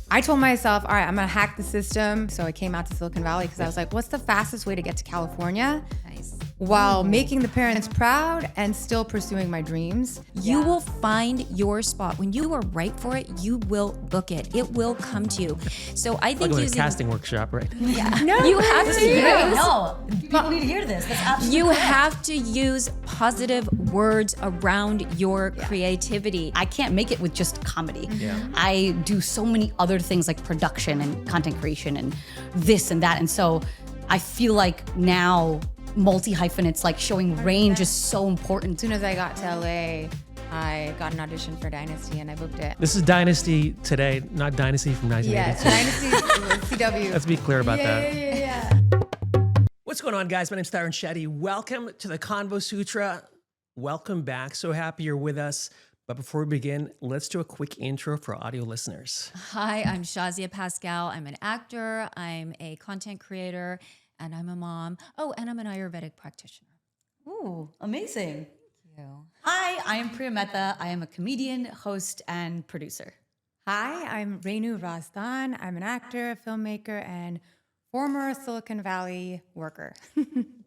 I told myself, all right, I'm gonna hack the system. So I came out to Silicon Valley because I was like, what's the fastest way to get to California? Nice. While making the parents proud and still pursuing my dreams. You will find your spot. When you are right for it, you will book it. It will come to you. So I think Like a using casting workshop, right? No, you have to use No, people need to hear this. That's absolutely you have to use positive words around your creativity. I can't make it with just comedy. Yeah. I do so many other things like production and content creation and this and that. And so I feel like now multi-hyphenates, like showing range is so important. As soon as I got to LA, I got an audition for Dynasty and I booked it. This is Dynasty today, not Dynasty from 1982. Dynasty CW. Let's be clear about that. Yeah. What's going on, guys? My name's Tarun Shetty. Welcome to the Convo Sutra. Welcome back. So happy you're with us. But before we begin, let's do a quick intro for audio listeners. Hi, I'm Shazia Pascal. I'm an actor, I'm a content creator, and I'm a mom. Oh, and I'm an Ayurvedic practitioner. Ooh, amazing. Thank you. Hi, I am Priya Mehta. I am a comedian, host, and producer. Hi, I'm Renu Razdan. I'm an actor, filmmaker, and former Silicon Valley worker.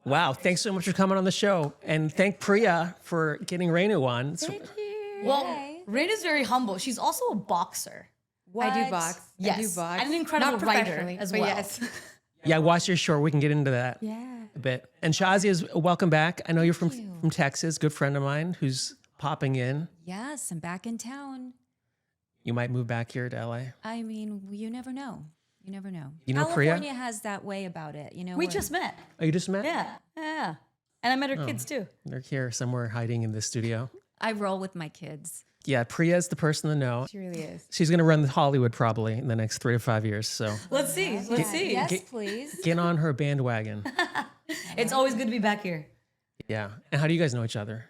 Wow, thanks so much for coming on the show. And thank Priya for getting Renu on. Thank you. Well, Yay. Rena's very humble. She's also a boxer. I do box. Yes, I do box. and an incredible Not writer professionally, as but well. yes. Yeah, watch your short. We can get into that a bit. And Shazia's welcome back. I know you're from Texas, good friend of mine who's popping in. Yes, I'm back in town. You might move back here to LA. I mean, you never know. You never know. You know Priya? California has that way about it. You know, We where- just met. Oh, you just met? Yeah. And I met her kids too. They're here somewhere hiding in the studio. I roll with my kids. Yeah, Priya's the person to know. She really is. She's going to run Hollywood probably in the next 3 to 5 years. So Let's see. Let's see. Yes, please. get on her bandwagon. It's always good to be back here. Yeah. And how do you guys know each other?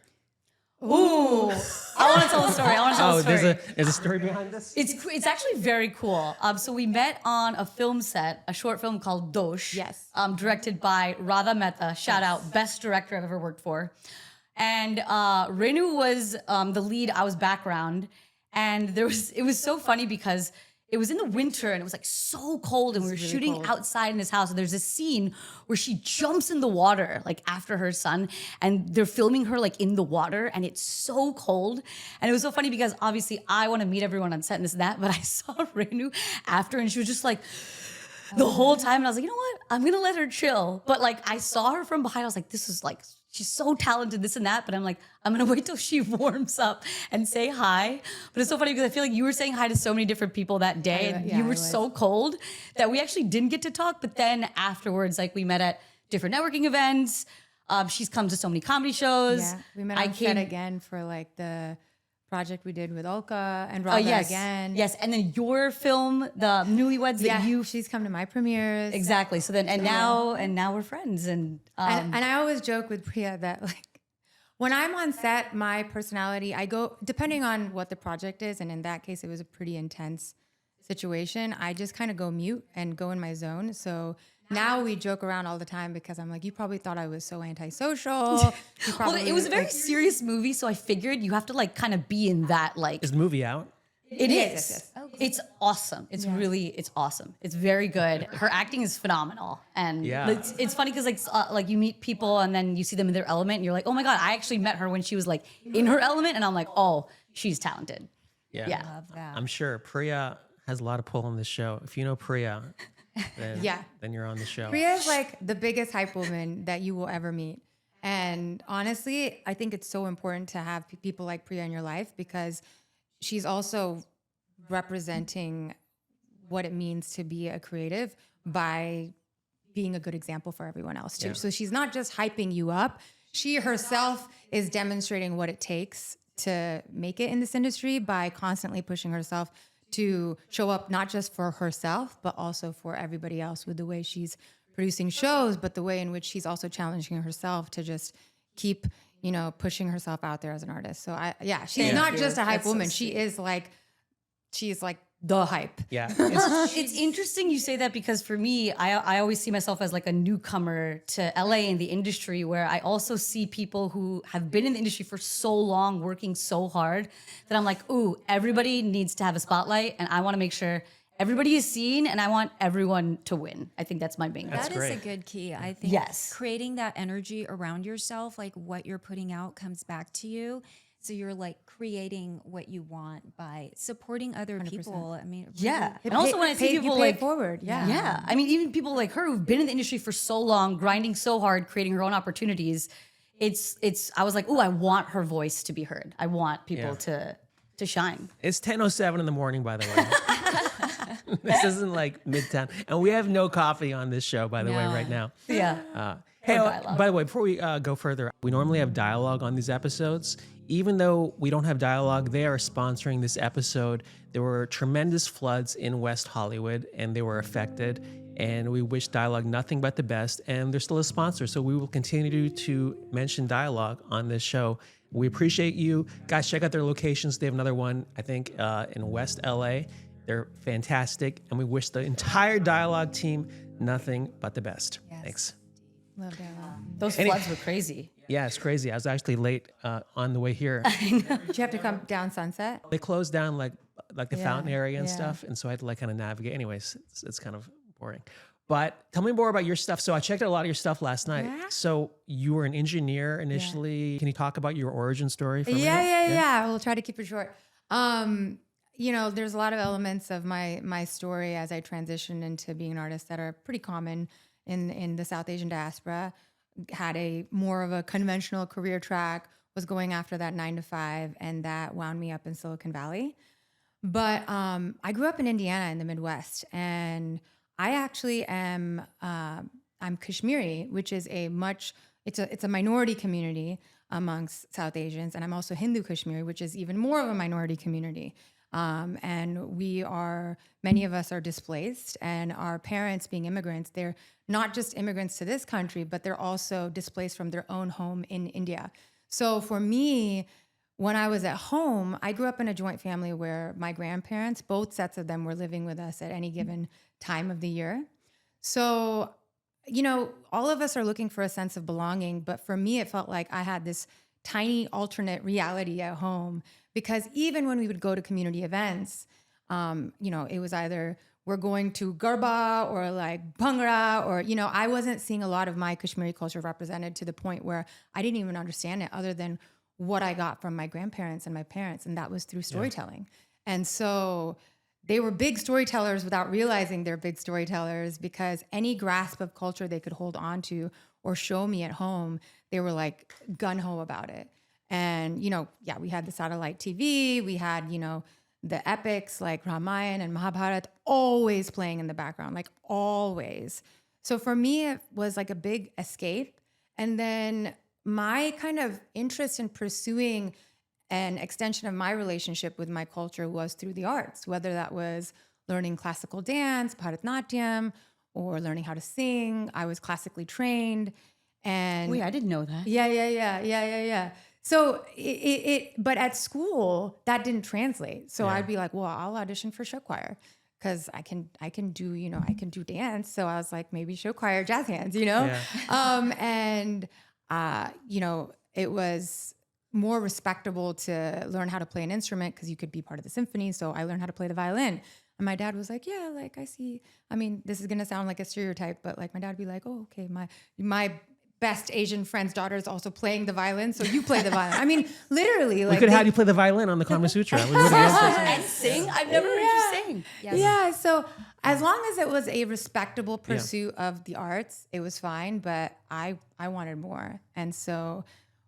Ooh. I want to tell the story. I want to tell the story. there's a story behind this? It's actually very cool. So we met on a film set, a short film called Dosh. Yes. Directed by Radha Mehta. Shout out, best director I've ever worked for. And Renu was the lead. I was background, and it was so funny because it was in the winter and it was like so cold, and we were really shooting cold. outside in his house. And there's this scene where she jumps in the water like after her son, and they're filming her like in the water, and it's so cold. And it was so funny because obviously I want to meet everyone on set and this and that, but I saw Renu after, and she was just like the whole time, and I was like, you know what? I'm gonna let her chill. But like I saw her from behind, I was like, this is like, she's so talented, this and that. But I'm like, I'm gonna wait till she warms up and say hi. But it's so funny because I feel like you were saying hi to so many different people that day, and you were so cold that we actually didn't get to talk. But then afterwards, like we met at different networking events. She's come to so many comedy shows. Yeah, we met on set again for like the project we did with Olka and Radha again. Yes, and then your film, the Newlyweds, that she's come to my premieres. exactly. So then, and now we're friends, and And I always joke with Priya that like when I'm on set, my personality, I go, depending on what the project is, and in that case, it was a pretty intense situation, I just kind of go mute and go in my zone. So now we joke around all the time because I'm like, you probably thought I was so antisocial. well, it was a very serious movie, so I figured you have to like kind of be in that like. Is the movie out? It is. Yes. It's awesome. It's it's awesome. It's very good. Her acting is phenomenal, and it's funny because like you meet people and then you see them in their element, and you're like, oh my god, I actually met her when she was like in her element, and I'm like, oh, she's talented. Yeah. Love that. I'm sure Priya has a lot of pull on this show. If you know Priya, then, then you're on the show. Priya is like the biggest hype woman that you will ever meet. And honestly, I think it's so important to have people like Priya in your life because she's also representing what it means to be a creative by being a good example for everyone else too. Yeah. So she's not just hyping you up. She herself is demonstrating what it takes to make it in this industry by constantly pushing herself to show up not just for herself, but also for everybody else with the way she's producing shows, but the way in which she's also challenging herself to just keep, pushing herself out there as an artist. So she's not just a hype woman. She's like the hype. Yeah. It's interesting you say that because for me, I always see myself as like a newcomer to LA in the industry, where I also see people who have been in the industry for so long, working so hard, that I'm like, ooh, everybody needs to have a spotlight, and I want to make sure everybody is seen and I want everyone to win. I think that's my main goal. That's That is great. a good key. I think Yes. creating that energy around yourself, like what you're putting out comes back to you. So you're like creating what you want by supporting other people. I mean, Yeah. really- And also when I see people you pay it like forward. Yeah. Yeah. I mean, even people like her who've been in the industry for so long, grinding so hard, creating her own opportunities. I was like, oh, I want her voice to be heard. I want people to shine. It's 10:07 in the morning, by the way. This isn't like midtown. And we have no coffee on this show, by the way, No. right now. Yeah. Hey, dialogue. by the way, before we go further, we normally have dialogue on these episodes. Even though we don't have dialogue, they are sponsoring this episode. There were tremendous floods in West Hollywood, and they were affected. And we wish Dialogue nothing but the best. And they're still a sponsor, so we will continue to mention Dialogue on this show. We appreciate you. Guys, check out their locations. They have another one, I think, in West LA. They're fantastic. And we wish the entire Dialogue team nothing but the best. Yes. Thanks. Love that. Those floods were crazy. Yeah, it's crazy. I was actually late on the way here. Did you have to come down Sunset? They closed down like the fountain area and yeah. stuff, and so I had to like kind of navigate. Anyways, it's kind of boring. But tell me more about your stuff. So I checked out a lot of your stuff last night. Yeah. So you were an engineer initially. Can you talk about your origin story for a minute? Yeah. We'll try to keep it short. You know, there's a lot of elements of my story as I transitioned into being an artist that are pretty common in the South Asian diaspora. Had a more of a conventional career track, was going after that 9 to 5, and that wound me up in Silicon Valley. But I grew up in Indiana in the Midwest, and I actually am I'm Kashmiri, which is it's a minority community amongst South Asians, and I'm also Hindu Kashmiri, which is even more of a minority community. And many of us are displaced, and our parents being immigrants, they're not just immigrants to this country, but they're also displaced from their own home in India. So for me, when I was at home, I grew up in a joint family where my grandparents, both sets of them, were living with us at any given time of the year. So, you know, all of us are looking for a sense of belonging, but for me, it felt like I had this tiny alternate reality at home, because even when we would go to community events, you know, it was either we're going to Garba or like Bhangra, or, you know, I wasn't seeing a lot of my Kashmiri culture represented to the point where I didn't even understand it other than what I got from my grandparents and my parents. And that was through storytelling. And so they were big storytellers without realizing they're big storytellers, because any grasp of culture they could hold on to or show me at home, they were like gung-ho about it. And, you know, yeah, we had the satellite TV, we had, you know, the epics like Ramayana and Mahabharata always playing in the background, like always. So for me, it was like a big escape. And then my kind of interest in pursuing an extension of my relationship with my culture was through the arts, whether that was learning classical dance, Bharatanatyam, or learning how to sing. I was classically trained. And Wait, I didn't know that. yeah. So but at school that didn't translate. So I'd be like, well, I'll audition for show choir because I can do, you know, I can do dance. So I was like, maybe show choir, jazz hands, you know? You know, it was more respectable to learn how to play an instrument because you could be part of the symphony. So I learned how to play the violin. And my dad was like, yeah, like I see, I mean, this is going to sound like a stereotype, but like my dad would be like, oh, okay, my best Asian friend's daughter is also playing the violin, so you play the violin. I mean, literally. We Like could have had you play the violin on the Convo Sutra. We would've answered. And sing? I've never heard you sing. Yeah, so as long as it was a respectable pursuit of the arts, it was fine, but I wanted more. And so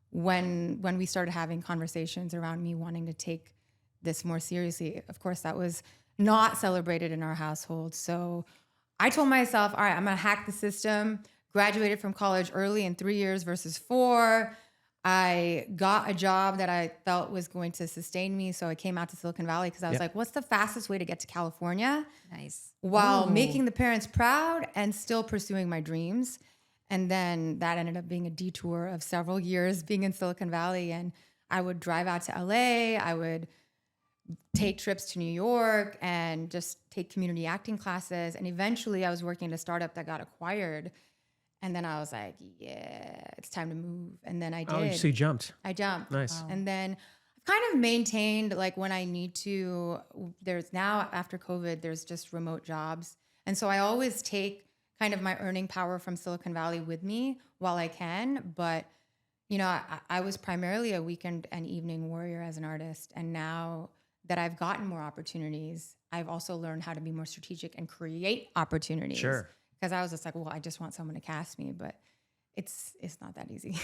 when we started having conversations around me wanting to take this more seriously, of course, that was not celebrated in our household. So I told myself, all right, I'm going to hack the system. Graduated from college early in 3 years versus 4. I got a job that I felt was going to sustain me. So I came out to Silicon Valley because I was like, what's the fastest way to get to California? Nice. While making the parents proud and still pursuing my dreams. And then that ended up being a detour of several years being in Silicon Valley. And I would drive out to LA. I would take trips to New York and just take community acting classes. And eventually I was working at a startup that got acquired. And then I was like, yeah, it's time to move. And then I did. Oh, so you jumped. I jumped. Nice. And then I've kind of maintained like when I need to. There's now after COVID, there's just remote jobs. And so I always take kind of my earning power from Silicon Valley with me while I can. But, you know, I was primarily a weekend and evening warrior as an artist. And now that I've gotten more opportunities, I've also learned how to be more strategic and create opportunities. Sure. Because I was just like, well, I just want someone to cast me. But it's not that easy.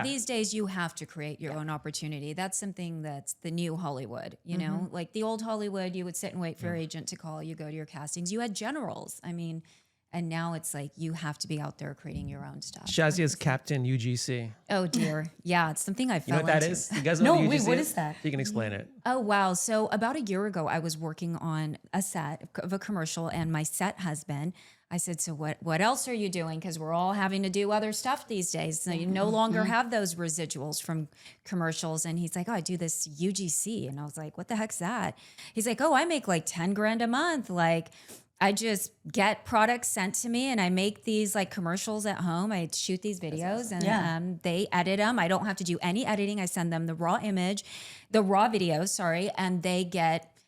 These days you have to create your own opportunity. That's something that's the new Hollywood, you know, like the old Hollywood, you would sit and wait for your agent to call, you go to your castings, you had generals. I mean, and now it's like, you have to be out there creating your own stuff. Shazia's Captain UGC. Oh dear. Yeah. It's something I You fell know what that into. is? You guys know No, what wait, UGC what is that? You can explain it. Oh, wow. So about a year ago, I was working on a set of a commercial, and my set husband, I said, so what else are you doing? Because we're all having to do other stuff these days. So you no longer have those residuals from commercials. And he's like, oh, I do this UGC. And I was like, what the heck's that? He's like, oh, I make like 10 grand a month. Like, I just get products sent to me and I make these like commercials at home. I shoot these videos and they edit them. I don't have to do any editing. I send them the raw video,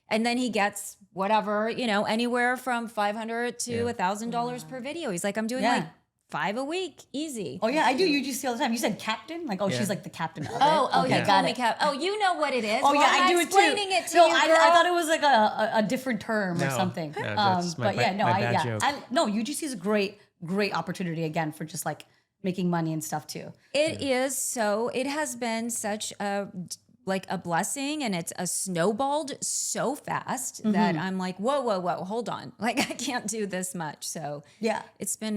and then he gets whatever, you know, anywhere from $500 to $1,000 per video. He's like, I'm doing like 5 a week, easy. Oh yeah, I do UGC all the time. You said captain? Like, she's like the captain of it. Oh, okay, you called me Cap. Oh, you know what it is. Oh Well, yeah, I'm I not do it too. explaining it to No, you, I girl. thought it was like a different term or No, something. no, that's my but yeah, no, my bad joke. no, UGC is a great opportunity again for just like making money and stuff too. It is so. It has been such a blessing, and it's a snowballed so fast that I'm like, whoa, hold on, like I can't do this much. So Yeah. it's been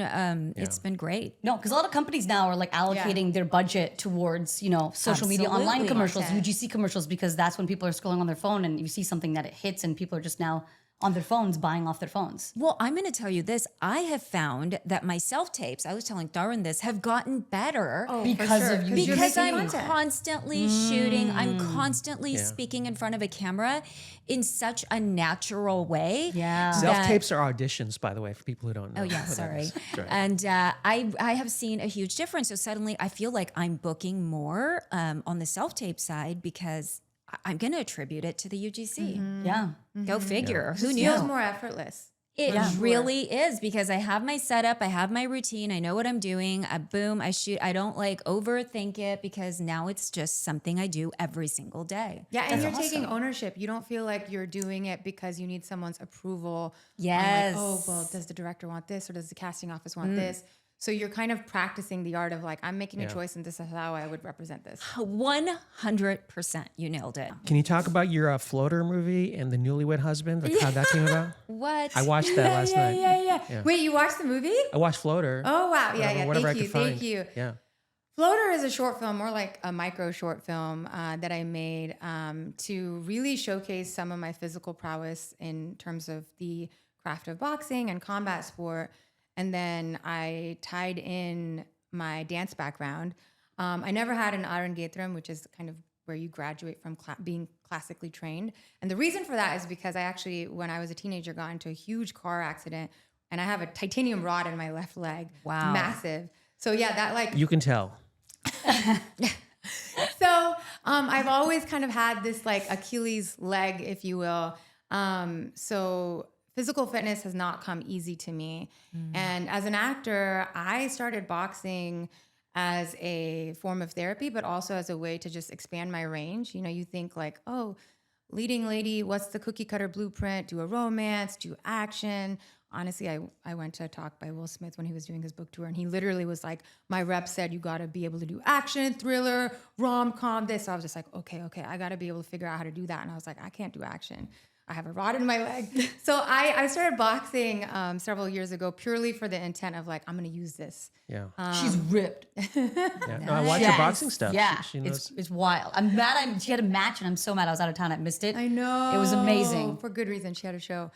great. No, because a lot of companies now are like allocating their budget towards, you know, social media, online Absolutely. commercials, Content. UGC commercials, because that's when people are scrolling on their phone and you see something that it hits and people are just now on their phones, buying off their phones. Well, I'm going to tell you this. I have found that my self-tapes, I was telling Tarun this, have gotten better Because of you. because you're I'm making content. constantly shooting. I'm constantly speaking in front of a camera in such a natural way. Yeah. Self-tapes are auditions, by the way, for people who don't know. Oh yeah, what that sorry. is. That's right. And I have seen a huge difference. So suddenly I feel like I'm booking more on the self-tape side because I'm going to attribute it to the UGC. Yeah. Go figure. Who It knew? feels more effortless. It really is, because I have my setup, I have my routine, I know what I'm doing. I shoot. I don't like overthink it, because now it's just something I do every single day. Yeah, and you're taking ownership. You don't feel like you're doing it because you need someone's approval. Yes. On like, oh, well, does the director want this or does the casting office want this? So you're kind of practicing the art of like, I'm making a choice and this is how I would represent this. 100%. You nailed it. Can you talk about your floater movie and the newlywed husband? Like how that came about? What? I watched that last night. Yeah. Wait, you watched the movie? I watched Floater. Oh, wow. Yeah. Whatever I Thank could you. find. Thank you. Yeah. Floater is a short film, more like a micro short film that I made to really showcase some of my physical prowess in terms of the craft of boxing and combat sport. And then I tied in my dance background. I never had an 𝐼𝐸𝐫𝐷, which is kind of where you graduate from being classically trained. And the reason for that is because I actually, when I was a teenager, got into a huge car accident, and I have a titanium rod in my left leg. Wow. It's massive. So yeah, that like... You can tell. So I've always kind of had this like Achilles leg, if you will. So physical fitness has not come easy to me. And as an actor, I started boxing as a form of therapy, but also as a way to just expand my range. You know, you think like, oh, leading lady, what's the cookie cutter blueprint? Do a romance, do action. Honestly, I went to a talk by Will Smith when he was doing his book tour, and he literally was like, my rep said, you got to be able to do action, thriller, rom-com, this. So I was just like, okay, I got to be able to figure out how to do that. And I was like, I can't do action. I have a rod in my leg. So I started boxing several years ago purely for the intent of like, I'm going to use this. Yeah. She's ripped. Yeah. No, I watch her boxing stuff. Yeah, She knows. it's wild. I'm mad. She had a match, and I'm so mad I was out of town. I missed it. I know. It was amazing. For good reason. She had a show.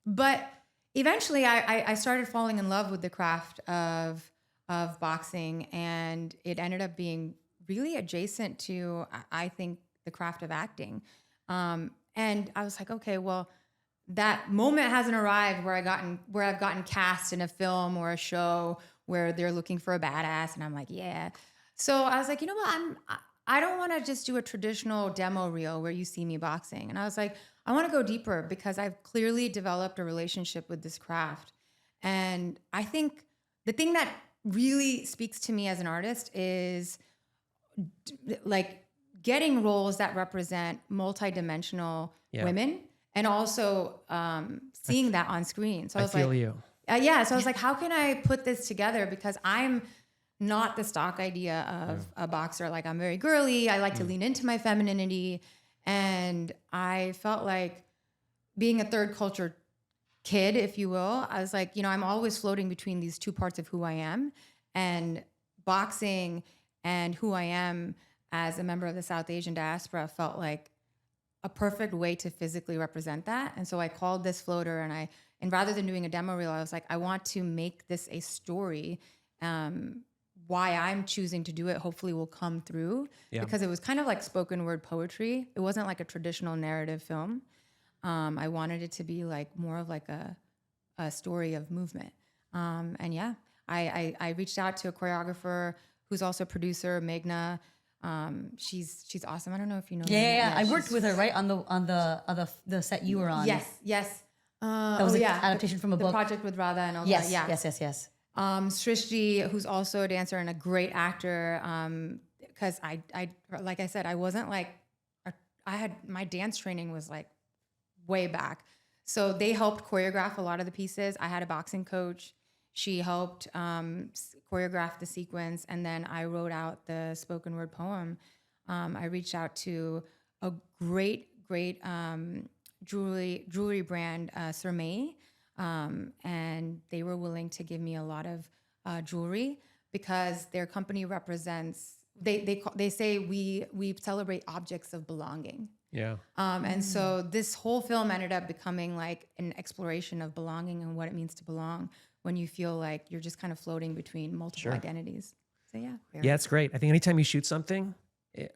But eventually I started falling in love with the craft of boxing, and it ended up being really adjacent to, I think, the craft of acting. And I was like, okay, well, that moment hasn't arrived where I've gotten cast in a film or a show where they're looking for a badass, and I'm like, yeah. So I was like, you know what? I don't want to just do a traditional demo reel where you see me boxing. And I was like, I want to go deeper because I've clearly developed a relationship with this craft. And I think the thing that really speaks to me as an artist is like getting roles that represent multidimensional women and also seeing that on screen. So I was feel like, you. Yeah. So I was like, how can I put this together? Because I'm not the stock idea of a boxer. Like I'm very girly. I like to lean into my femininity. And I felt like being a third culture kid, if you will, I was like, I'm always floating between these two parts of who I am, and boxing and who I am as a member of the South Asian diaspora felt like a perfect way to physically represent that. And so I called this floater, and rather than doing a demo reel, I was like, I want to make this a story. Why I'm choosing to do it hopefully will come through because it was kind of like spoken word poetry. It wasn't like a traditional narrative film. I wanted it to be like more of like a story of movement. I reached out to a choreographer who's also a producer, Meghna. She's awesome. I don't know if you know. Yeah. I worked with her right on the set you were on. Yes. That was an adaptation from a book. The project with Radha and all Yes. that. Yes. Srishti, who's also a dancer and a great actor. Because I like I said, I wasn't like, my dance training was like way back. So they helped choreograph a lot of the pieces. I had a boxing coach. She helped choreograph the sequence. And then I wrote out the spoken word poem. I reached out to a great jewelry brand, 𝐟𝐨𝐫𝐸. And they were willing to give me a lot of jewelry because their company represents, they say we celebrate objects of belonging. Yeah. And so this whole film ended up becoming like an exploration of belonging and what it means to belong when you feel like you're just kind of floating between multiple identities. So yeah. Yeah, it's great. I think anytime you shoot something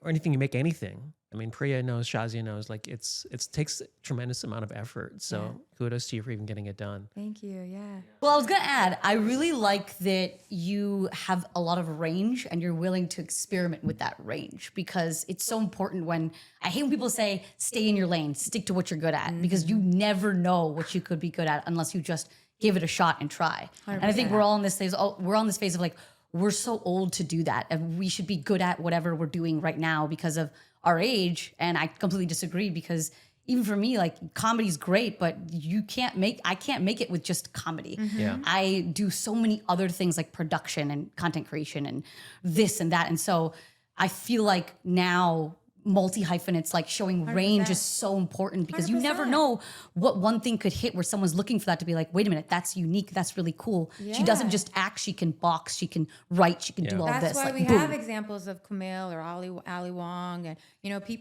or anything, you make anything, I mean, Priya knows, Shazia knows, like it takes a tremendous amount of effort. So kudos to you for even getting it done. Thank you. Yeah. Well, I was going to add, I really like that you have a lot of range and you're willing to experiment with that range because it's so important I hate when people say, stay in your lane, stick to what you're good at, because you never know what you could be good at unless you just give it a shot and try. 100%. And I think we're all in this phase, of like, we're so old to do that. And we should be good at whatever we're doing right now because of our age. And I completely disagree because even for me, like comedy's great, but I can't make it with just comedy. Yeah. I do so many other things like production and content creation and this and that. And so I feel like now multi-hyphenates, like showing 100%. Range is so important because 100%. You never know what one thing could hit where someone's looking for that to be like, wait a minute, that's unique, that's really cool. Yeah. She doesn't just act, she can box, she can write, she can do all this. That's why like, we boom. have examples of Kumail or Ali Wong and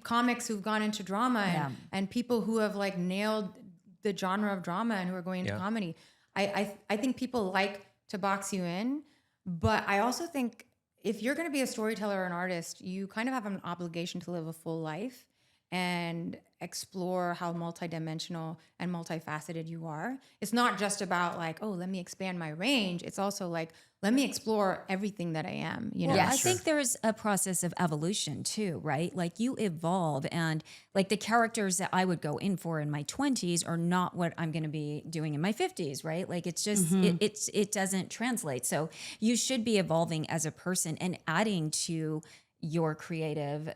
comics who've gone into drama and people who have like nailed the genre of drama and who are going into comedy. I think people like to box you in, but I also think if you're going to be a storyteller or an artist, you kind of have an obligation to live a full life and explore how multidimensional and multifaceted you are. It's not just about like, oh, let me expand my range. It's also like, let me explore everything that I am. Well, I think there's a process of evolution too, right? Like you evolve, and like the characters that I would go in for in my 20s are not what I'm going to be doing in my 50s, right? Like it's just it doesn't translate. So you should be evolving as a person and adding to your creative,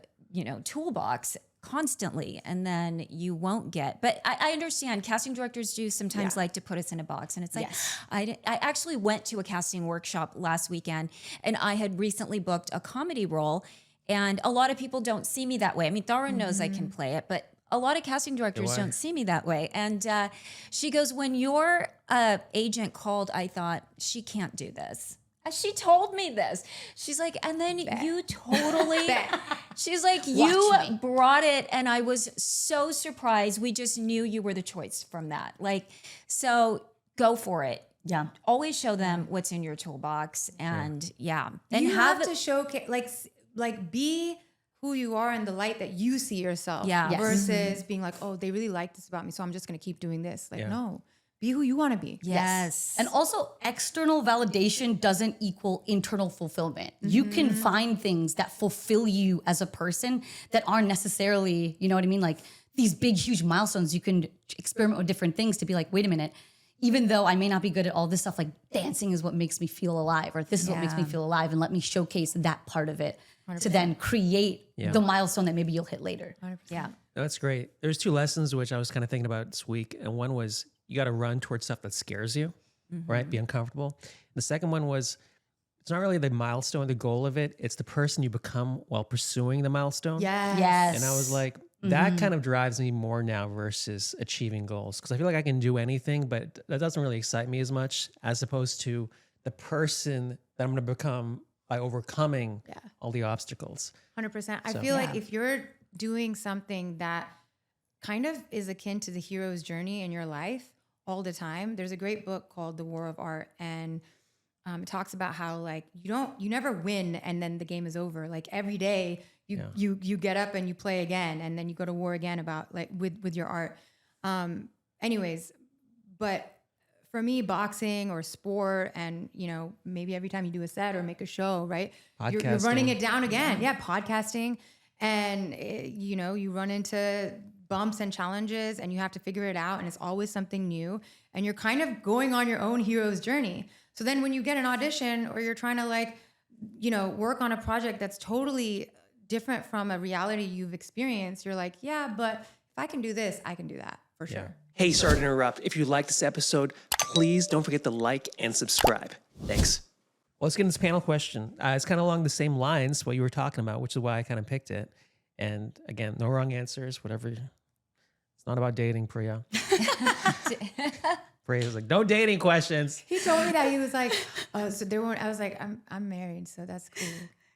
toolbox constantly, and then you won't get. But I understand casting directors do sometimes like to put us in a box, and it's like I actually went to a casting workshop last weekend, and I had recently booked a comedy role, and a lot of people don't see me that way. I mean, Tarun knows I can play it, but a lot of casting directors don't see me that way. And she goes, when your agent called, I thought, she can't do this. She told me this. She's like, and then you totally, she's like, you brought it. And I was so surprised. We just knew you were the choice from that. Like, so go for it. Yeah. Always show them what's in your toolbox. And and you have to showcase, like be who you are in the light that you see yourself. Yeah. Versus being like, oh, they really like this about me, so I'm just going to keep doing this. Like, no, be who you want to be. Yes. And also, external validation doesn't equal internal fulfillment. You can find things that fulfill you as a person that aren't necessarily, you know what I mean? Like these big, huge milestones, you can experiment with different things to be like, wait a minute, even though I may not be good at all this stuff, like dancing is what makes me feel alive, or this is what makes me feel alive, and let me showcase that part of it 100%. To then create the milestone that maybe you'll hit later. 100%. Yeah. That's great. There's 2 lessons which I was kind of thinking about this week. And one was you got to run towards stuff that scares you, right? Be uncomfortable. The second one was it's not really the milestone, the goal of it. It's the person you become while pursuing the milestone. Yes. And I was like, that kind of drives me more now versus achieving goals. Because I feel like I can do anything, but that doesn't really excite me as much as opposed to the person that I'm going to become by overcoming all the obstacles. 100%. I feel like if you're doing something that kind of is akin to the hero's journey in your life all the time, there's a great book called The War of Art, and it talks about how like you never win and then the game is over. Like every day you get up and you play again, and then you go to war again about like with your art. Anyways, but for me, boxing or sport, and maybe every time you do a set or make a show, right? You're running it down again. Yeah, podcasting, and you run into bumps and challenges, and you have to figure it out, and it's always something new, and you're kind of going on your own hero's journey. So then, when you get an audition or you're trying to work on a project that's totally different from a reality you've experienced, you're like, yeah, but if I can do this, I can do that for sure. Hey, sorry to interrupt. If you like this episode, please don't forget to like and subscribe. Thanks. Well, let's get into this panel question. It's kind of along the same lines, what you were talking about, which is why I kind of picked it. And again, no wrong answers, whatever. It's not about dating, Priya. Priya's like, no dating questions. He told me that. He was like, oh, so there weren't, I was like, I'm married, so that's cool.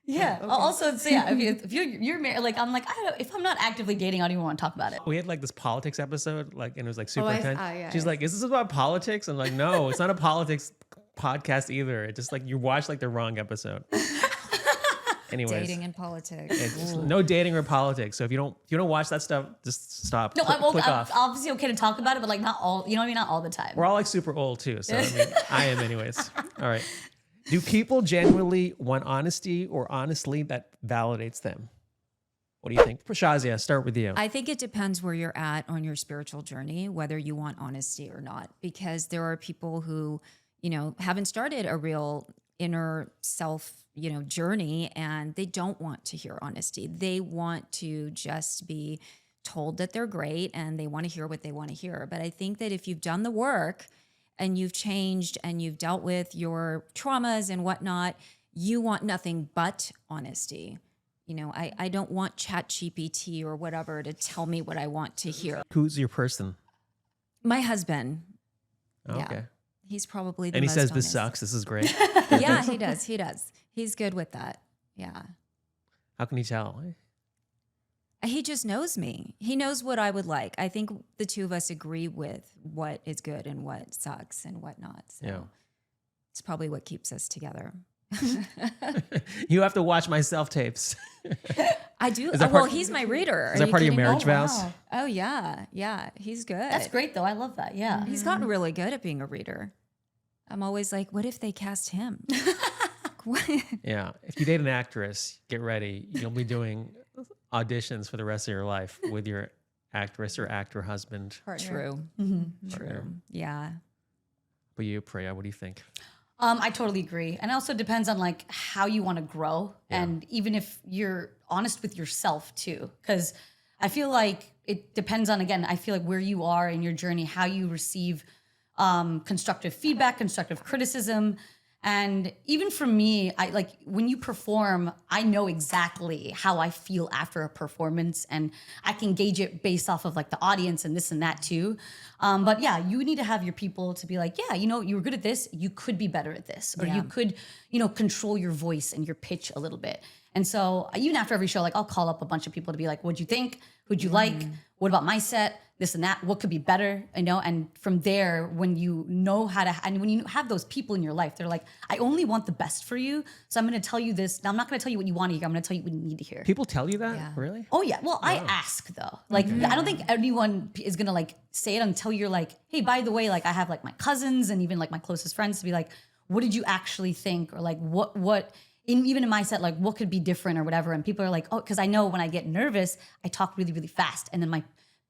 Yeah. Okay. Also, so yeah, if you're married, like I'm like, I don't know, if I'm not actively dating, I don't even want to talk about it. We had like this politics episode, like, and it was like super intense. Yeah, She's like, is this about politics? I'm like, no, it's not a politics podcast either. It's just like you watched like the wrong episode. Anyways, Dating and politics. it's no dating or politics. So if you don't watch that stuff, just stop. No, Click I'm off. obviously okay to talk about it, but like not all, you know what I mean? Not all the time. We're all like super old too. So I mean, I am anyways. All right. Do people genuinely want honesty, or honestly that validates them? What do you think? Shazia, start with you. I think it depends where you're at on your spiritual journey, whether you want honesty or not, because there are people who, haven't started a real inner self, journey, and they don't want to hear honesty. They want to just be told that they're great, and they want to hear what they want to hear. But I think that if you've done the work and you've changed and you've dealt with your traumas and whatnot, you want nothing but honesty. I don't want ChatGPT or whatever to tell me what I want to hear. Who's your person? My husband. Okay. Yeah. He's probably the And he most says, this honest. sucks. This is great. Yeah, he does. He does. He's good with that. Yeah. How can you tell? He just knows me. He knows what I would like. I think the two of us agree with what is good and what sucks and what not. So it's probably what keeps us together. You have to watch my self-tapes. I do. Well, he's my reader. Is that part of your marriage vows? Wow. Oh, yeah. Yeah. He's good. That's great though. I love that. Yeah. He's gotten really good at being a reader. I'm always like, what if they cast him? Yeah. If you date an actress, get ready. You'll be doing auditions for the rest of your life with your actress or actor husband. Partner. True. Partner. True. Yeah. But you, Priya, what do you think? I totally agree. And it also depends on like how you want to grow. Yeah. And even if you're honest with yourself too, because I feel like it depends on, again, I feel like where you are in your journey, how you receive constructive feedback, constructive criticism. And even for me, I like when you perform, I know exactly how I feel after a performance, and I can gauge it based off of like the audience and this and that too. But yeah, you need to have your people to be like, yeah, you were good at this. You could be better at this, or you could, control your voice and your pitch a little bit. And so even after every show, like I'll call up a bunch of people to be like, what'd you think? Who'd you like? What about my set? this and that, what could be better, and from there, when you know how to, and when you have those people in your life, they're like, I only want the best for you. So I'm going to tell you this. Now, I'm not going to tell you what you want to hear. I'm going to tell you what you need to hear. People tell you that? Really? Oh yeah. Well, I ask though. Like, I don't think anyone is going to like say it until you're like, hey, by the way, like I have like my cousins and even like my closest friends to be like, what did you actually think? Or like, even in my set, like what could be different or whatever. And people are like, oh, because I know when I get nervous, I talk really, really fast. And then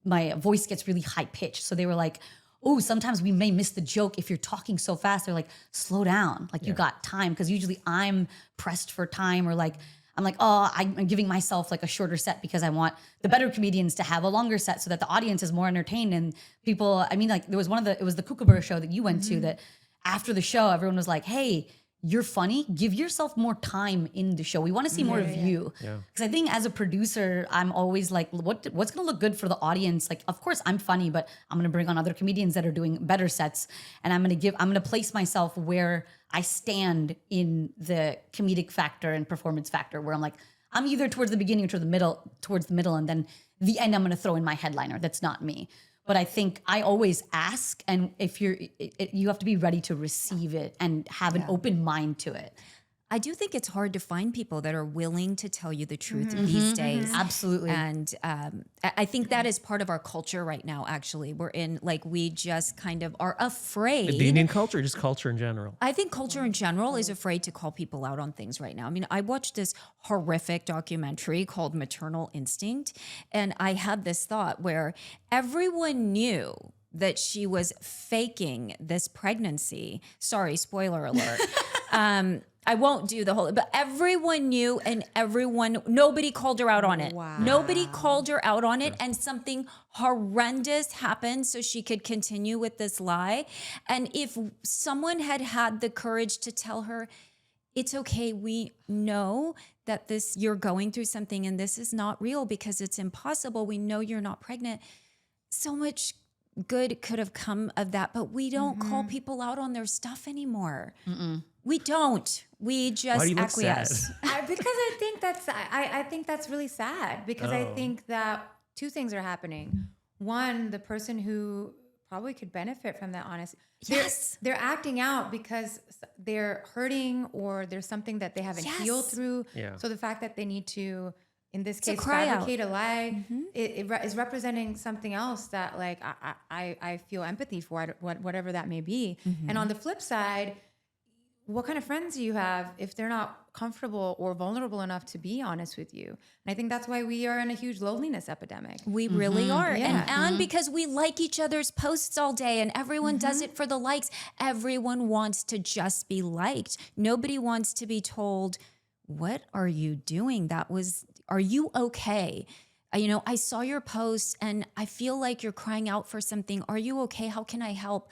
my voice gets really high pitched. So they were like, oh, sometimes we may miss the joke if you're talking so fast. They're like, slow down. Like you got time. Because usually I'm pressed for time, or like, I'm like, oh, I'm giving myself like a shorter set because I want the better comedians to have a longer set so that the audience is more entertained. And people, I mean, like there was it was the 𝐾𝐭 show that you went to that after the show, everyone was like, hey, you're funny. Give yourself more time in the show. We want to see more of you. Because I think as a producer, I'm always like, what's going to look good for the audience? Like, of course, I'm funny, but I'm going to bring on other comedians that are doing better sets. And I'm going to place myself where I stand in the comedic factor and performance factor, where I'm like, I'm either towards the beginning or towards the middle. And then the end, I'm going to throw in my headliner. That's not me. But I think I always ask, and if you have to be ready to receive it and have an open mind to it. I do think it's hard to find people that are willing to tell you the truth these days. Absolutely. And I think that is part of our culture right now, actually. We're in, like, we just kind of are afraid. The Indian culture, just culture in general. I think culture in general is afraid to call people out on things right now. I mean, I watched this horrific documentary called Maternal Instinct, and I had this thought where everyone knew that she was faking this pregnancy. Sorry, spoiler alert. I won't do the whole, but everyone knew, and nobody called her out on it. Wow. Nobody called her out on it, and something horrendous happened so she could continue with this lie. And if someone had had the courage to tell her, it's okay, we know that you're going through something and this is not real because it's impossible. We know you're not pregnant. So much good could have come of that, but we don't call people out on their stuff anymore. We don't. We just Why do you look acquiesce. sad? Because I think that's really sad, because I think that two things are happening. One, the person who probably could benefit from that honesty. They're acting out because they're hurting, or there's something that they haven't healed through. Yeah. So the fact that they need to, in this To case, cry out. fabricate a lie, it is representing something else that, like, I feel empathy for, whatever that may be. And on the flip side, what kind of friends do you have if they're not comfortable or vulnerable enough to be honest with you? And I think that's why we are in a huge loneliness epidemic. We really are. Yeah. And because we like each other's posts all day and everyone does it for the likes. Everyone wants to just be liked. Nobody wants to be told, what are you doing? Are you okay? I saw your post and I feel like you're crying out for something. Are you okay? How can I help?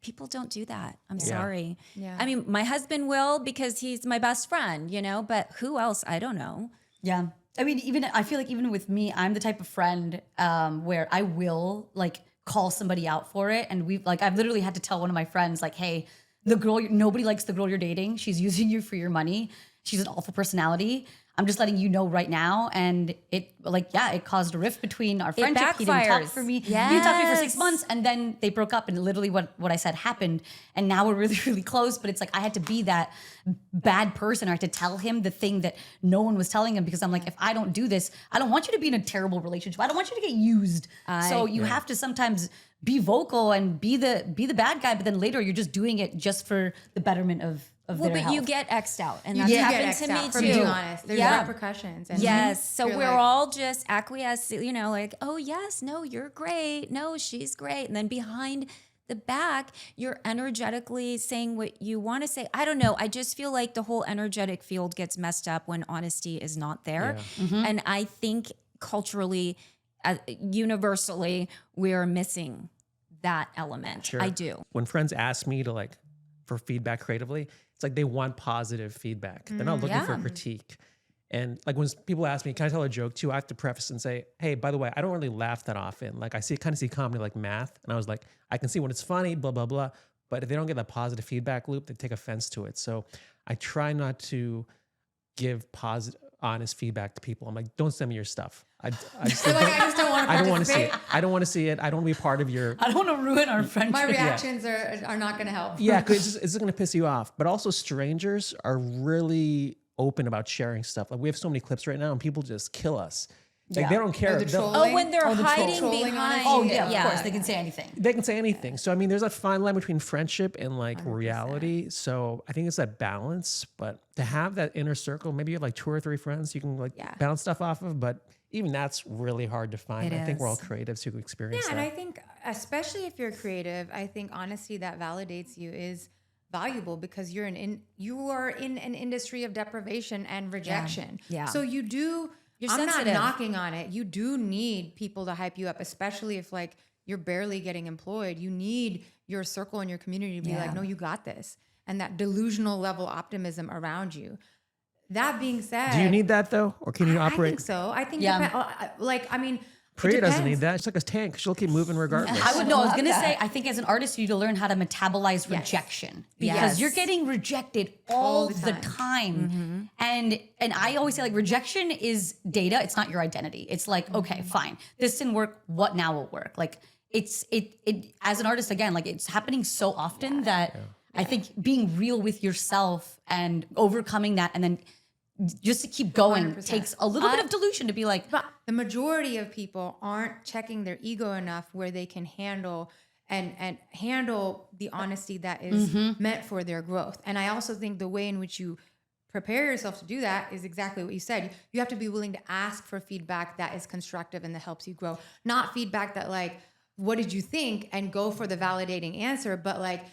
People don't do that. I'm sorry. Yeah. I mean, my husband will because he's my best friend, but who else? I don't know. Yeah. I mean, I feel like even with me, I'm the type of friend where I will like call somebody out for it. And I've literally had to tell one of my friends, like, hey, nobody likes the girl you're dating. She's using you for your money. She's an awful personality. I'm just letting you know right now. And it caused a rift between our friendship. He didn't talk for me. He didn't talk to me for 6 months. And then they broke up, and literally what I said happened. And now we're really, really close. But it's like I had to be that bad person. I had to tell him the thing that no one was telling him, because I'm like, if I don't do this, I don't want you to be in a terrible relationship. I don't want you to get used. So you have to sometimes be vocal and be the bad guy. But then later you're just doing it just for the betterment of their But health. you get X'd out, and You that's do get happened X'd to me out, too. for being honest. There's repercussions. And Yes. So you're we're like- all just acquiesce, like, oh yes, no, you're great. No, she's great. And then behind the back, you're energetically saying what you want to say. I don't know. I just feel like the whole energetic field gets messed up when honesty is not there. And I think culturally, universally, we're missing that element. Sure. I do. When friends ask me for feedback creatively, it's like they want positive feedback. They're not looking for critique. And like when people ask me, can I tell a joke too? I have to preface and say, hey, by the way, I don't really laugh that often. Like I kind of see comedy like math. And I was like, I can see when it's funny, blah, blah, blah. But if they don't get that positive feedback loop, they take offense to it. So I try not to give honest feedback to people. I'm like, don't send me your stuff. I just, You're like, I just don't want to I don't want to see participate. it. I don't want to see it. I don't want to be part of your. I don't want to ruin our friendship. My reactions are not going to help. Yeah, because it's going to piss you off. But also, strangers are really open about sharing stuff. Like we have so many clips right now, and people just kill us. Like they don't care. the They'll- trolling. Oh, when they're the hiding trolling on behind. it. Oh yeah, of course they can say anything. They can say anything. So I mean, there's a fine line between friendship and like reality. So I think it's that balance. But to have that inner circle, maybe you have like 2 or 3 friends you can like bounce stuff off of. But even that's really hard to find. It I think we're all is. creatives who experience Yeah, that. and I think especially if you're creative, I think honesty that validates you is valuable because you are in an industry of deprivation and rejection. Yeah. So you do. You're I'm sensitive. not knocking on it. You do need people to hype you up, especially if like you're barely getting employed. You need your circle and your community to be like, no, you got this, and that delusional level optimism around you. That being said, Do you need that though, or can you I operate? think so. I think I mean. Priya it doesn't need depends. that. It's like a tank. She'll keep moving regardless. I would know. I was gonna that. say. I think as an artist, you need to learn how to metabolize rejection because Yes. you're getting rejected all the the time. And I always say like rejection is data. It's not your identity. It's like okay, fine, this didn't work. What now will work? Like it as an artist again. Like it's happening so often that I think being real with yourself and overcoming that, and then just to keep going 100%. takes a little bit of delusion to be like. But the majority of people aren't checking their ego enough where they can handle and handle the honesty that is meant for their growth. And I also think the way in which you prepare yourself to do that is exactly what you said. You have to be willing to ask for feedback that is constructive and that helps you grow. Not feedback that like, what did you think? And go for the validating answer, but like,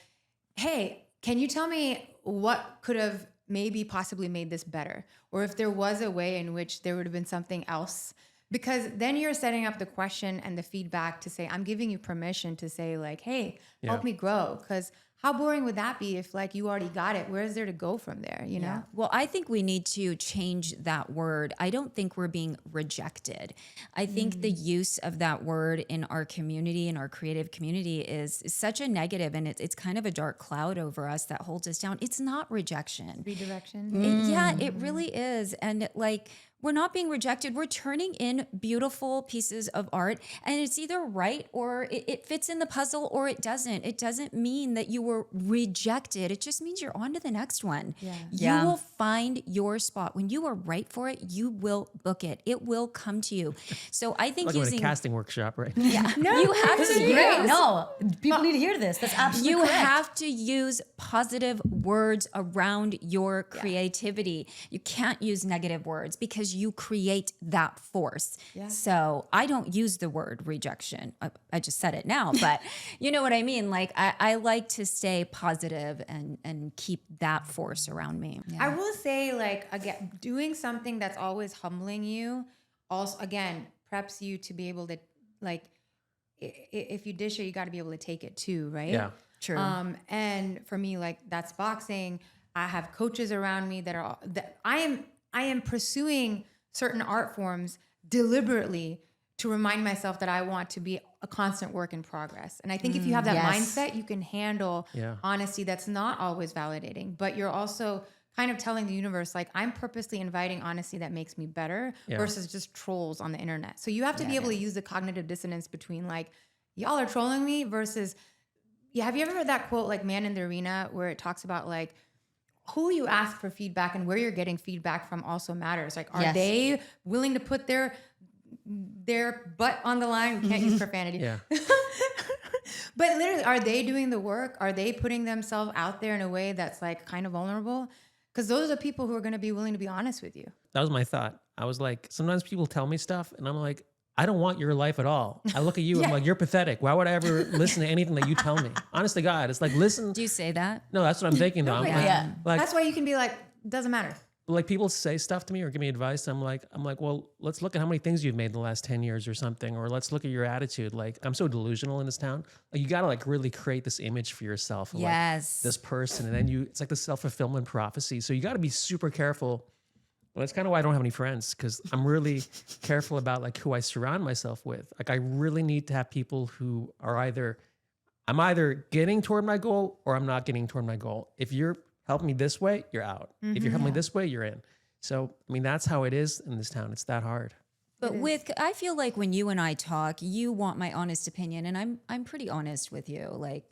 hey, can you tell me what could have maybe possibly made this better? Or if there was a way in which there would have been something else, because then you're setting up the question and the feedback to say, I'm giving you permission to say like, hey, help me grow. Because how boring would that be if like you already got it? Where is there to go from there? You know? Well, I think we need to change that word. I don't think we're being rejected. I think the use of that word in our community, in our creative community, is such a negative, and it's kind of a dark cloud over us that holds us down. It's not rejection. Redirection. Yeah, it really is. And like, we're not being rejected. We're turning in beautiful pieces of art, and it's either right or it fits in the puzzle or it doesn't. It doesn't mean that you were rejected. It just means you're on to the next one. Yeah. You will find your spot. When you are right for it, you will book it. It will come to you. So I think Like I'm in a using casting workshop, right? yeah, you have This to is great. use No, people need to hear this. That's absolutely you correct. have to use positive words around your creativity. You can't use negative words because you create that force. So I don't use the word rejection. I just said it now, but you know what I mean? Like I like to stay positive and keep that force around me. I will say, like, again, doing something that's always humbling you also, again, preps you to be able to, like, if you dish it, you got to be able to take it too, right? Yeah. True. And for me, like, that's boxing. I have coaches around me that I am pursuing certain art forms deliberately to remind myself that I want to be a constant work in progress. And I think if you have that Yes. mindset, you can handle honesty that's not always validating, but you're also kind of telling the universe, like, I'm purposely inviting honesty that makes me better versus just trolls on the internet. So you have to be able to use the cognitive dissonance between like, y'all are trolling me versus, have you ever heard that quote, like Man in the Arena, where it talks about like, who you ask for feedback and where you're getting feedback from also matters. Like, are they willing to put their butt on the line? We can't use profanity. Yeah. But literally, are they doing the work? Are they putting themselves out there in a way that's like kind of vulnerable? Because those are the people who are going to be willing to be honest with you. That was my thought. I was like, sometimes people tell me stuff and I'm like, I don't want your life at all. I look at you, I'm like, you're pathetic. Why would I ever listen to anything that you tell me? Honest to God, it's like, listen. Do you say that? No, that's what I'm thinking though. I'm like, That's why you can be like, doesn't matter. like people say stuff to me or give me advice. I'm like, well, let's look at how many things you've made in the last 10 years or something, or let's look at your attitude. Like, I'm so delusional in this town. Like, you got to like really create this image for yourself. Of, Yes. Like, this person. And then it's like the self-fulfillment prophecy. So you got to be super careful. Well, that's kind of why I don't have any friends, because I'm really careful about like who I surround myself with. Like, I really need to have people who are I'm either getting toward my goal or I'm not getting toward my goal. If you're helping me this way, you're out. If you're helping me this way, you're in. So, I mean, that's how it is in this town. It's that hard. But I feel like when you and I talk, you want my honest opinion, and I'm pretty honest with you. Like,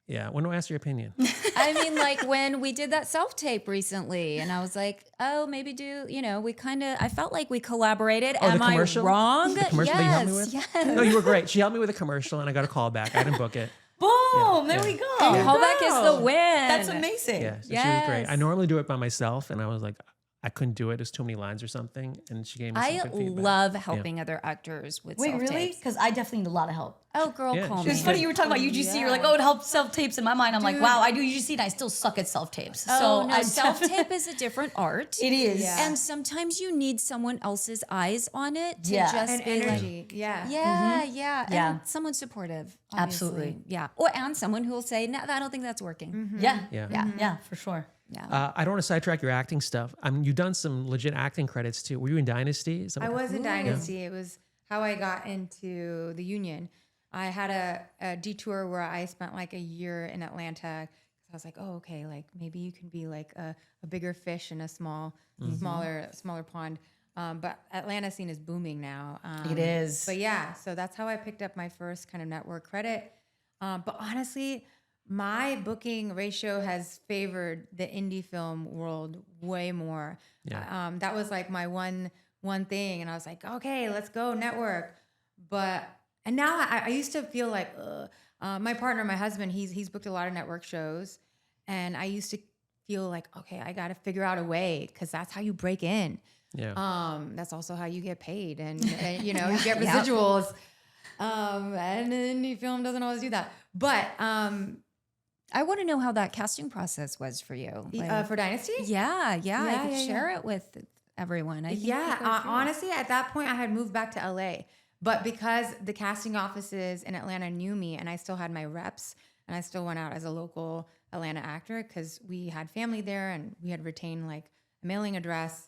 Yeah. When do I ask your opinion? I mean, like when we did that self-tape recently, and I was like, oh, maybe I felt like we collaborated. Oh, the Am I commercial? wrong? The commercial that you helped me with? Yes. No, you were great. She helped me with a commercial and I got a call back. I didn't book it. Boom! There we go. Callback is the win. That's amazing. Yeah. So she was great. Yes. I normally do it by myself and I was like, I couldn't do it. There's too many lines or something. And she gave me some I good feedback. love helping other actors with Wait, self-tapes. really? Because I definitely need a lot of help. Oh, girl, Yeah, call she's me. It's funny you were talking about UGC. You're like, oh, it helps self-tapes. In my mind, I'm like, wow, I do UGC and I still suck at self-tapes. Oh, no, I self-tape is a different art. It is. Yeah. And sometimes you need someone else's eyes on it to Yeah. just And be like, energy. Yeah. yeah. Yeah. And someone supportive. Absolutely. Obviously. Yeah. And someone who will say, no, I don't think that's working. Yeah. Yeah. Yeah, for sure. Yeah. I don't want to sidetrack your acting stuff. I mean, you've done some legit acting credits too. Were you in Dynasty? Is that I what- was in Dynasty. It was how I got into the union. I had a detour where I spent like a year in Atlanta. I was like, oh, okay, like maybe you can be like a bigger fish in a smaller pond. But Atlanta scene is booming now. It is. But yeah, so that's how I picked up my first kind of network credit. But honestly, my booking ratio has favored the indie film world way more. Yeah. That was like my one thing, and I was like, okay, let's go network. And now I used to feel like my partner, my husband, he's booked a lot of network shows, and I used to feel like, okay, I got to figure out a way because that's how you break in. Yeah. That's also how you get paid, and you know, you get residuals. And indie film doesn't always do that, but I want to know how that casting process was for you. Like, for Dynasty. yeah. I Yeah, could yeah, share it with everyone. I think Yeah, you go through it. honestly, at that point, I had moved back to LA, but because the casting offices in Atlanta knew me, and I still had my reps, and I still went out as a local Atlanta actor because we had family there, and we had retained like a mailing address.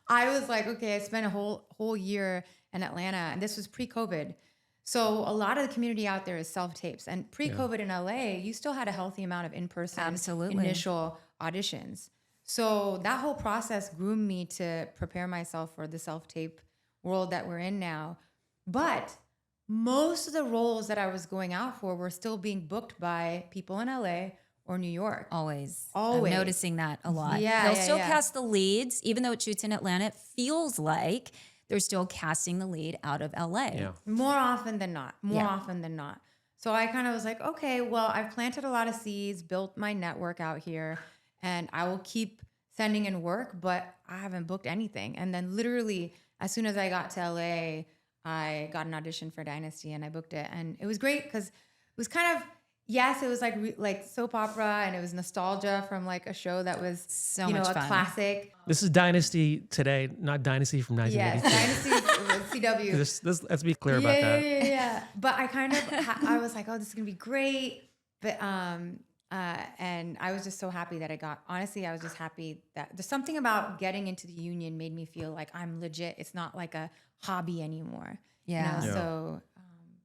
I was like, okay, I spent a whole year in Atlanta, and this was pre-COVID. So a lot of the community out there is self-tapes, and pre-COVID in LA, you still had a healthy amount of in-person Absolutely. initial auditions. So that whole process groomed me to prepare myself for the self-tape world that we're in now. But most of the roles that I was going out for were still being booked by people in LA or New York. Always. Always. I'm noticing that a lot. Yeah, They'll yeah, still yeah. cast the leads, even though it shoots in Atlanta. It feels like they're still casting the lead out of LA. Yeah. More often than not. Yeah. Often than not. So I kind of was like, okay, well, I've planted a lot of seeds, built my network out here, and I will keep sending in work, but I haven't booked anything. And then literally, as soon as I got to LA, I got an audition for Dynasty and I booked it. And it was great because it was kind of, yes, it was like soap opera, and it was nostalgia from like a show that was So you know, much a fun. classic. This is Dynasty today, not Dynasty from Yes, 1982. Dynasty CW. Let's be clear about that. Yeah. But I kind of, I was like, oh, this is gonna be great. But and I was just so happy that I got. Honestly, I was just happy that there's something about getting into the union made me feel like I'm legit. It's not like a hobby anymore. Yeah. Yeah. So,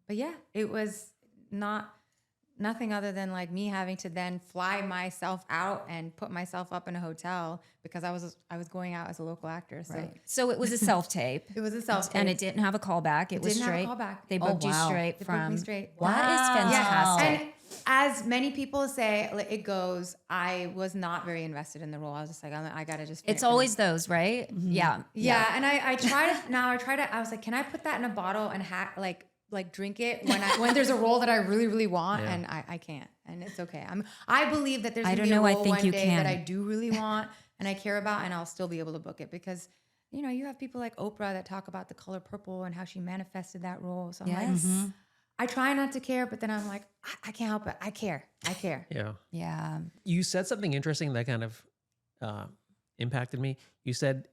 but yeah, it was nothing other than like me having to then fly myself out and put myself up in a hotel because I was going out as a local actor. So Right. So it was a self-tape. it was a self And it didn't have a callback. It was didn't have a straight. callback. They Oh, booked you wow. straight They booked me from. straight. That is Wow. fantastic. And as many people say, like, it goes, I was not very invested in the role. I was just like, I gotta just. It's always those, right? Yeah. Yeah, and I try to. I was like, can I put that in a bottle and like drink it when there's a role that I really really want, Yeah. and I can't, and it's okay. I believe that there's I gonna don't be a know, I role think one you day can. that I do really want and I care about, and I'll still be able to book it because. You know, you have people like Oprah that talk about the color purple and how she manifested that role. So I'm Yes. like, I try not to care, but then I'm like, I can't help it. I care. Yeah. Yeah. You said something interesting that kind of impacted me. You said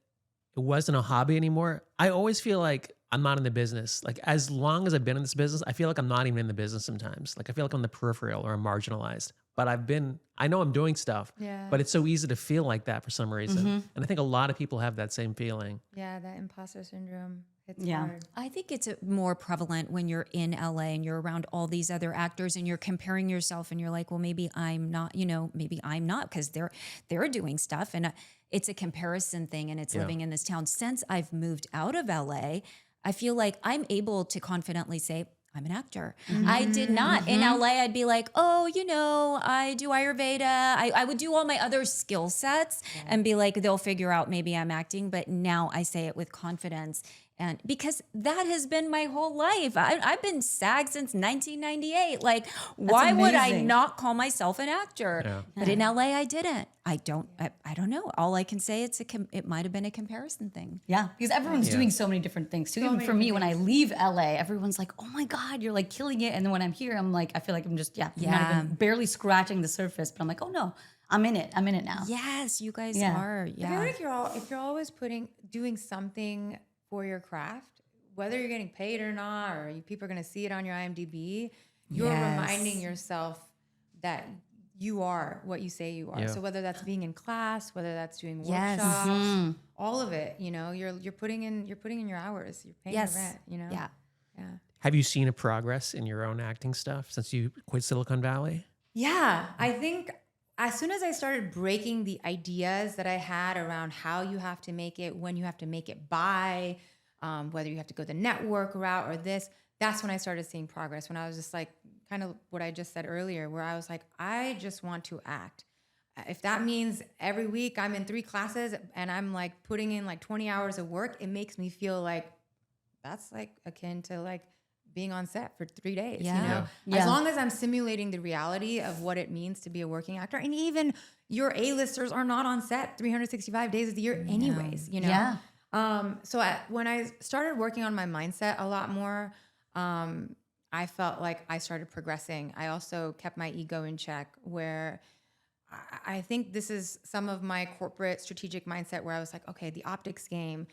it wasn't a hobby anymore. I always feel like I'm not in the business. Like as long as I've been in this business, I feel like I'm not even in the business sometimes. Like I feel like I'm the peripheral or I'm marginalized. But I know I'm doing stuff, Yeah. but it's so easy to feel like that for some reason. And I think a lot of people have that same feeling. Yeah, that imposter syndrome It's Yeah. hard. I think it's more prevalent when you're in LA and you're around all these other actors and you're comparing yourself and you're like, well, maybe I'm not, maybe I'm not, because they're doing stuff, and it's a comparison thing, and it's living in this town. Since I've moved out of LA, I feel like I'm able to confidently say, I'm an actor. I did not. In LA, I'd be like, oh, I do Ayurveda. I would do all my other skill sets and be like, they'll figure out maybe I'm acting. But now I say it with confidence. And because that has been my whole life. I've been SAG since 1998. Like, why would I amazing. not call myself an actor? Yeah. But in LA, I didn't. I don't know. All I can say, it might have been a comparison thing. Yeah, because everyone's doing so many different things too. Even for me, when I leave LA, everyone's like, "Oh my God, you're like killing it." And then when I'm here, I'm like, I feel like I'm just not even barely scratching the surface. But I'm like, oh no, I'm in it. I'm in it now. Yes, you guys Yeah. are. I feel Yeah. like if you're always doing something for your craft, whether you're getting paid or not, or people are going to see it on your IMDb, you're Yes. reminding yourself that you are what you say you are. Yeah. So whether that's being in class, whether that's doing Yes. workshops, all of it, you're putting in your hours, you're paying Yes. your rent, Yeah. Yeah. Have you seen a progress in your own acting stuff since you quit Silicon Valley? Yeah, I think as soon as I started breaking the ideas that I had around how you have to make it, when you have to make it by, whether you have to go the network route or this, that's when I started seeing progress. When I was just like, kind of what I just said earlier, where I was like, I just want to act. If that means every week I'm in 3 classes and I'm like putting in like 20 hours of work, it makes me feel like that's like akin to like being on set for 3 days, Yeah. As long as I'm simulating the reality of what it means to be a working actor. And even your A-listers are not on set 365 days of the year anyways, Yeah. When I started working on my mindset a lot more, I felt like I started progressing. I also kept my ego in check, where I think this is some of my corporate strategic mindset, where I was like, okay, the optics game,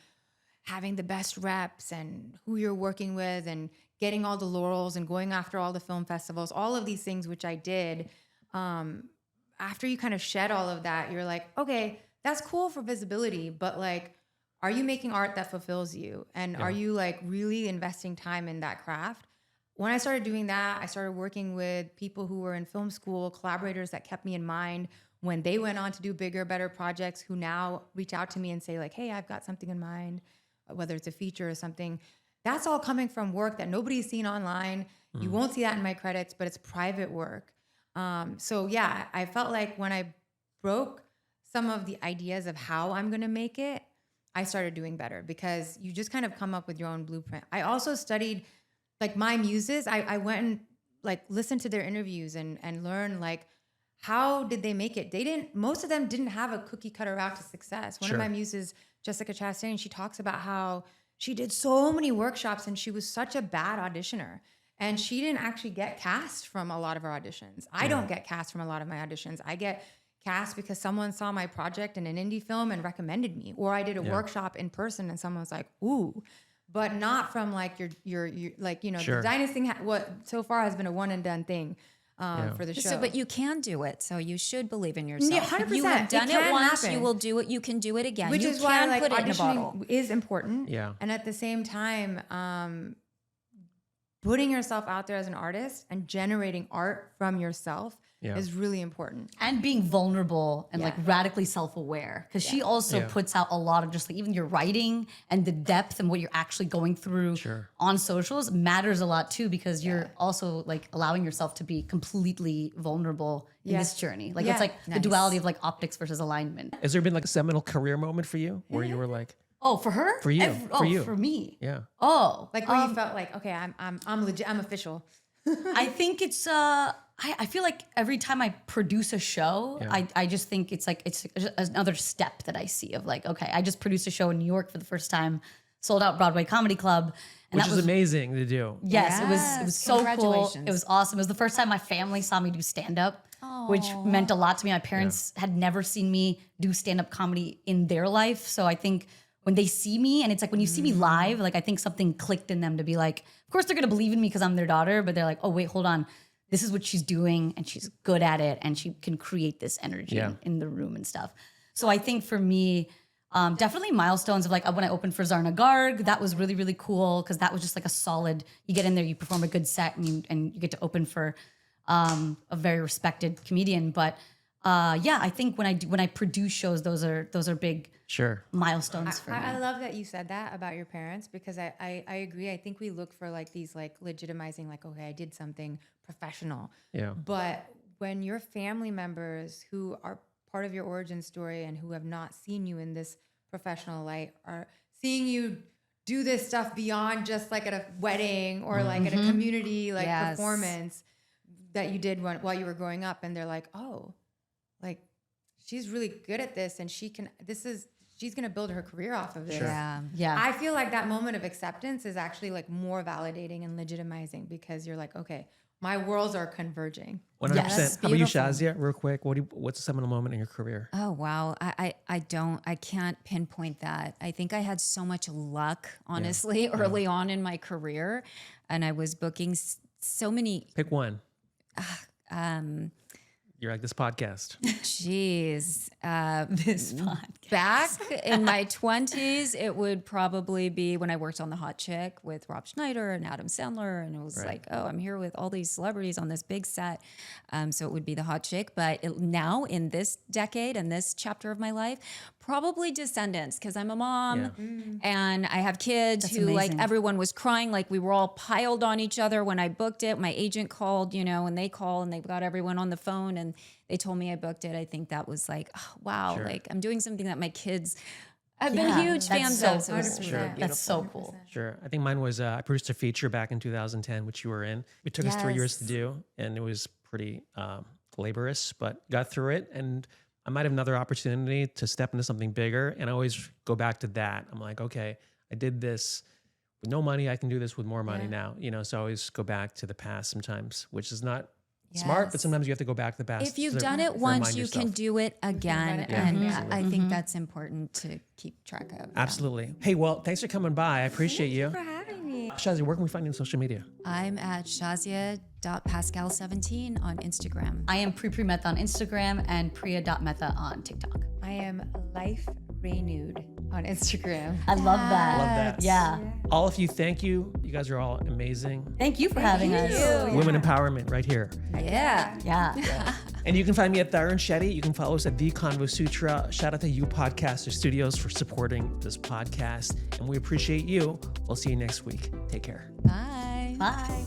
having the best reps and who you're working with and getting all the laurels and going after all the film festivals, all of these things, which I did. After you kind of shed all of that, you're like, okay, that's cool for visibility, but like, are you making art that fulfills you? And are you like really investing time in that craft? When I started doing that, I started working with people who were in film school, collaborators that kept me in mind when they went on to do bigger, better projects, who now reach out to me and say like, hey, I've got something in mind, whether it's a feature or something. That's all coming from work that nobody's seen online. You won't see that in my credits, but it's private work. I felt like when I broke some of the ideas of how I'm going to make it, I started doing better, because you just kind of come up with your own blueprint. I also studied like my muses. I went and like listened to their interviews and learned like, how did they make it? Most of them didn't have a cookie cutter route to success. One of my muses, Jessica Chastain, she talks about how she did so many workshops and she was such a bad auditioner. And she didn't actually get cast from a lot of her auditions. I don't get cast from a lot of my auditions. I get cast because someone saw my project in an indie film and recommended me, or I did a workshop in person and someone was like, ooh, but not from like your like, the Dynasty what so far has been a one and done thing for the show. So, but you can do it. So you should believe in yourself. Yeah, 100%. If you have done It it can once, happen. you will do it. You can do it again. Which you is can why like put it in a bottle. auditioning is important. Yeah. And at the same time, putting yourself out there as an artist and generating art from yourself is really important. And being vulnerable and like radically self-aware, because she also puts out a lot of just like even your writing and the depth and what you're actually going through on socials matters a lot too, because you're also like allowing yourself to be completely vulnerable in this journey. Like it's like the duality of like optics versus alignment. Has there been like a seminal career moment for you where you were like, Oh, for her? For you, for you. For me. yeah, Oh, Like where you felt like, okay, I'm legit, I'm official. I think it's I feel like every time I produce a show, I just think it's like it's just another step that I see of like, okay, I just produced a show in New York for the first time, sold out Broadway Comedy Club, and which that is was amazing to do. yes, it was so cool. Congratulations. It was awesome. It was the first time my family saw me do stand up, which meant a lot to me. My parents had never seen me do stand up comedy in their life, so I think when they see me, and it's like when you see me live, like I think something clicked in them to be like, of course they're gonna believe in me because I'm their daughter, but they're like, oh wait, hold on, this is what she's doing and she's good at it and she can create this energy in the room and stuff. So I think for me, Definitely milestones of like when I opened for 𝐟𝐵 𝐺𝐻, that was really, really cool because that was just like a solid, you get in there, you perform a good set and you get to open for a very respected comedian. But yeah, I think when I produce shows, those are big milestones for me. I love that you said that about your parents because I agree. I think we look for like these like legitimizing, like, okay, I did something professional. Yeah. But when your family members who are part of your origin story and who have not seen you in this professional light are seeing you do this stuff beyond just like at a wedding or like at a community like performance that you did while you were growing up, and they're like, oh, like she's really good at this and she's gonna build her career off of this. Sure. Yeah. I feel like that moment of acceptance is actually like more validating and legitimizing because you're like, okay, my worlds are converging. 100%. Yes. How about you, Shazia? Real quick, what's a seminal moment in your career? Oh, wow. I can't pinpoint that. I think I had so much luck, honestly, early on in my career. And I was booking so many. Pick one. You're like this podcast. Geez. This podcast. Back in my 20s, it would probably be when I worked on The Hot Chick with Rob Schneider and Adam Sandler. And it was like, oh, I'm here with all these celebrities on this big set. So it would be The Hot Chick. But now in this decade and this chapter of my life, probably Descendants, because I'm a mom and I have kids who like everyone was crying. Like we were all piled on each other when I booked it. My agent called, and they call and they've got everyone on the phone and they told me I booked it. I think that was like, oh, wow, like I'm doing something that my kids have been huge fans of. So That's so cool. Sure. I think mine was, I produced a feature back in 2010, which you were in. It took us 3 years to do, and it was pretty laborious, but got through it. And I might have another opportunity to step into something bigger. And I always go back to that. I'm like, okay, I did this with no money. I can do this with more money now. So I always go back to the past sometimes, which is not smart, but sometimes you have to go back to the past. If you've done it once, you can do it again. And I think that's important to keep track of. Absolutely. Hey, well, thanks for coming by. I appreciate you. Thank you for having me. Shazia, where can we find you on social media? I'm at Shazia.Pascal17 on Instagram. I am Mehta on Instagram and Priya.Mehta on TikTok. I am Life Renewed on Instagram. I love that. Love that. Yeah. All of you, thank you. You guys are all amazing. Thank you for having us. Women empowerment right here. Yeah. And you can find me at Tarun Shetty. You can follow us at the Convo Sutra. Shout out to you Podcaster Studios for supporting this podcast. And we appreciate you. We'll see you next week. Take care. Bye. Bye.